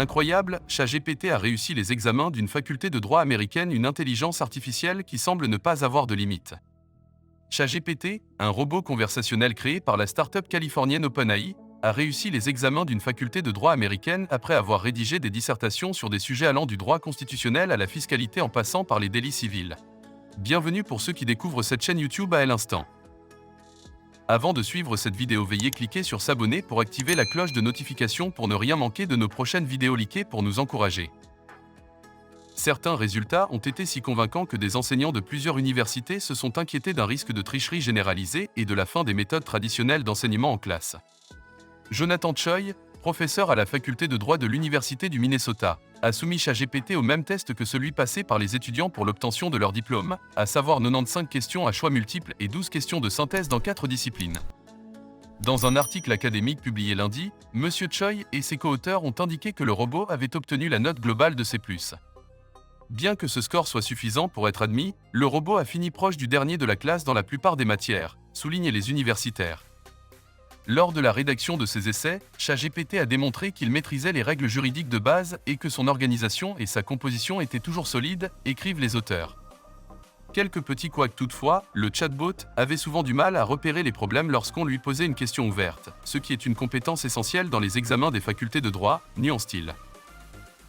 Incroyable, ChatGPT a réussi les examens d'une faculté de droit américaine, une intelligence artificielle qui semble ne pas avoir de limite. ChatGPT, un robot conversationnel créé par la start-up californienne OpenAI, a réussi les examens d'une faculté de droit américaine après avoir rédigé des dissertations sur des sujets allant du droit constitutionnel à la fiscalité en passant par les délits civils. Bienvenue pour ceux qui découvrent cette chaîne YouTube à l'instant. Avant de suivre cette vidéo, veuillez cliquer sur s'abonner pour activer la cloche de notification pour ne rien manquer de nos prochaines vidéos linkées pour nous encourager. Certains résultats ont été si convaincants que des enseignants de plusieurs universités se sont inquiétés d'un risque de tricherie généralisée et de la fin des méthodes traditionnelles d'enseignement en classe. Jonathan Choi, professeur à la faculté de droit de l'Université du Minnesota, a soumis ChatGPT au même test que celui passé par les étudiants pour l'obtention de leur diplôme, à savoir 95 questions à choix multiples et 12 questions de synthèse dans 4 disciplines. Dans un article académique publié lundi, M. Choi et ses co-auteurs ont indiqué que le robot avait obtenu la note globale de C+. Bien que ce score soit suffisant pour être admis, le robot a fini proche du dernier de la classe dans la plupart des matières, soulignent les universitaires. Lors de la rédaction de ses essais, ChatGPT a démontré qu'il maîtrisait les règles juridiques de base et que son organisation et sa composition étaient toujours solides, écrivent les auteurs. Quelques petits couacs toutefois, le chatbot avait souvent du mal à repérer les problèmes lorsqu'on lui posait une question ouverte, ce qui est une compétence essentielle dans les examens des facultés de droit, nuance-t-il.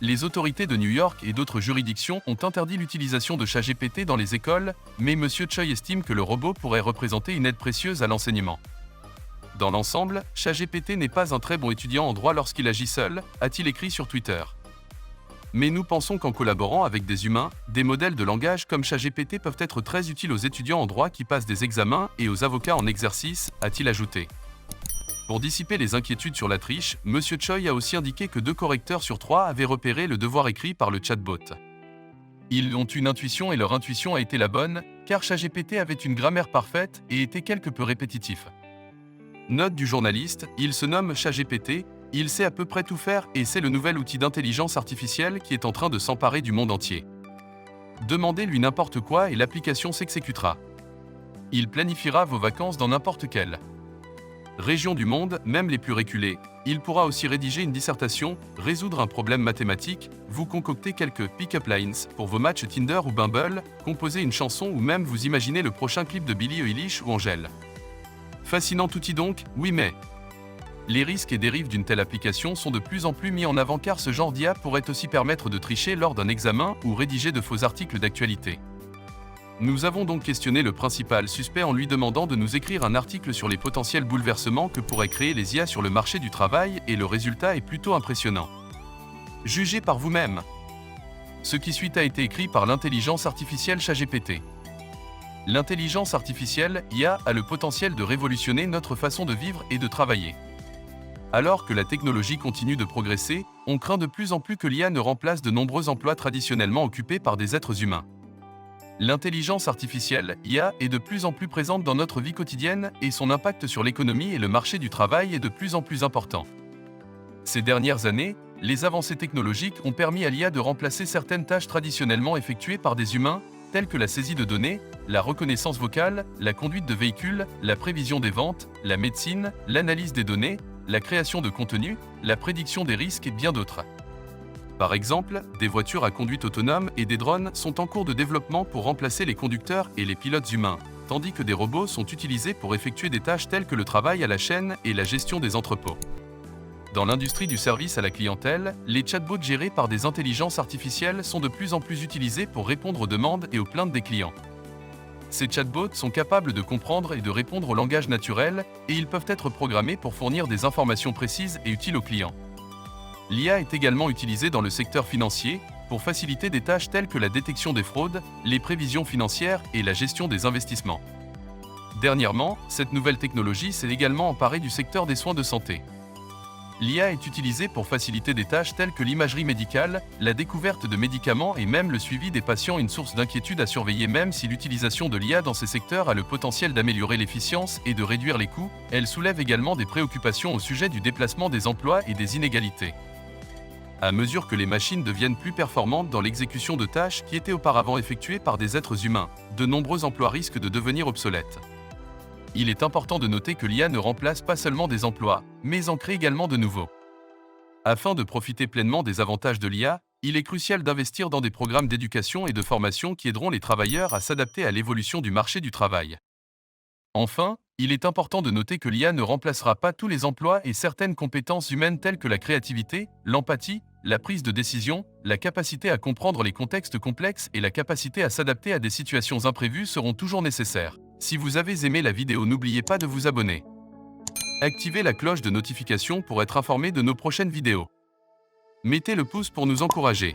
Les autorités de New York et d'autres juridictions ont interdit l'utilisation de ChatGPT dans les écoles, mais M. Choi estime que le robot pourrait représenter une aide précieuse à l'enseignement. Dans l'ensemble, ChatGPT n'est pas un très bon étudiant en droit lorsqu'il agit seul, a-t-il écrit sur Twitter. Mais nous pensons qu'en collaborant avec des humains, des modèles de langage comme ChatGPT peuvent être très utiles aux étudiants en droit qui passent des examens et aux avocats en exercice, a-t-il ajouté. Pour dissiper les inquiétudes sur la triche, M. Choi a aussi indiqué que 2 correcteurs sur 3 avaient repéré le devoir écrit par le chatbot. Ils ont une intuition et leur intuition a été la bonne, car ChatGPT avait une grammaire parfaite et était quelque peu répétitif. Note du journaliste, il se nomme ChatGPT, il sait à peu près tout faire et c'est le nouvel outil d'intelligence artificielle qui est en train de s'emparer du monde entier. Demandez-lui n'importe quoi et l'application s'exécutera. Il planifiera vos vacances dans n'importe quelle région du monde, même les plus reculées. Il pourra aussi rédiger une dissertation, résoudre un problème mathématique, vous concocter quelques pick-up lines pour vos matchs Tinder ou Bumble, composer une chanson ou même vous imaginer le prochain clip de Billie Eilish ou Angèle. Fascinant outil donc, oui mais les risques et dérives d'une telle application sont de plus en plus mis en avant car ce genre d'IA pourrait aussi permettre de tricher lors d'un examen ou rédiger de faux articles d'actualité. Nous avons donc questionné le principal suspect en lui demandant de nous écrire un article sur les potentiels bouleversements que pourraient créer les IA sur le marché du travail et le résultat est plutôt impressionnant. Jugez par vous-même. Ce qui suit a été écrit par l'intelligence artificielle ChatGPT. L'intelligence artificielle, IA, a le potentiel de révolutionner notre façon de vivre et de travailler. Alors que la technologie continue de progresser, on craint de plus en plus que l'IA ne remplace de nombreux emplois traditionnellement occupés par des êtres humains. L'intelligence artificielle, IA, est de plus en plus présente dans notre vie quotidienne et son impact sur l'économie et le marché du travail est de plus en plus important. Ces dernières années, les avancées technologiques ont permis à l'IA de remplacer certaines tâches traditionnellement effectuées par des humains, telles que la saisie de données, la reconnaissance vocale, la conduite de véhicules, la prévision des ventes, la médecine, l'analyse des données, la création de contenu, la prédiction des risques et bien d'autres. Par exemple, des voitures à conduite autonome et des drones sont en cours de développement pour remplacer les conducteurs et les pilotes humains, tandis que des robots sont utilisés pour effectuer des tâches telles que le travail à la chaîne et la gestion des entrepôts. Dans l'industrie du service à la clientèle, les chatbots gérés par des intelligences artificielles sont de plus en plus utilisés pour répondre aux demandes et aux plaintes des clients. Ces chatbots sont capables de comprendre et de répondre au langage naturel, et ils peuvent être programmés pour fournir des informations précises et utiles aux clients. L'IA est également utilisée dans le secteur financier, pour faciliter des tâches telles que la détection des fraudes, les prévisions financières et la gestion des investissements. Dernièrement, cette nouvelle technologie s'est également emparée du secteur des soins de santé. L'IA est utilisée pour faciliter des tâches telles que l'imagerie médicale, la découverte de médicaments et même le suivi des patients, une source d'inquiétude à surveiller. Même si l'utilisation de l'IA dans ces secteurs a le potentiel d'améliorer l'efficience et de réduire les coûts, elle soulève également des préoccupations au sujet du déplacement des emplois et des inégalités. À mesure que les machines deviennent plus performantes dans l'exécution de tâches qui étaient auparavant effectuées par des êtres humains, de nombreux emplois risquent de devenir obsolètes. Il est important de noter que l'IA ne remplace pas seulement des emplois, mais en crée également de nouveaux. Afin de profiter pleinement des avantages de l'IA, il est crucial d'investir dans des programmes d'éducation et de formation qui aideront les travailleurs à s'adapter à l'évolution du marché du travail. Enfin, il est important de noter que l'IA ne remplacera pas tous les emplois et certaines compétences humaines telles que la créativité, l'empathie, la prise de décision, la capacité à comprendre les contextes complexes et la capacité à s'adapter à des situations imprévues seront toujours nécessaires. Si vous avez aimé la vidéo, n'oubliez pas de vous abonner. Activez la cloche de notification pour être informé de nos prochaines vidéos. Mettez le pouce pour nous encourager.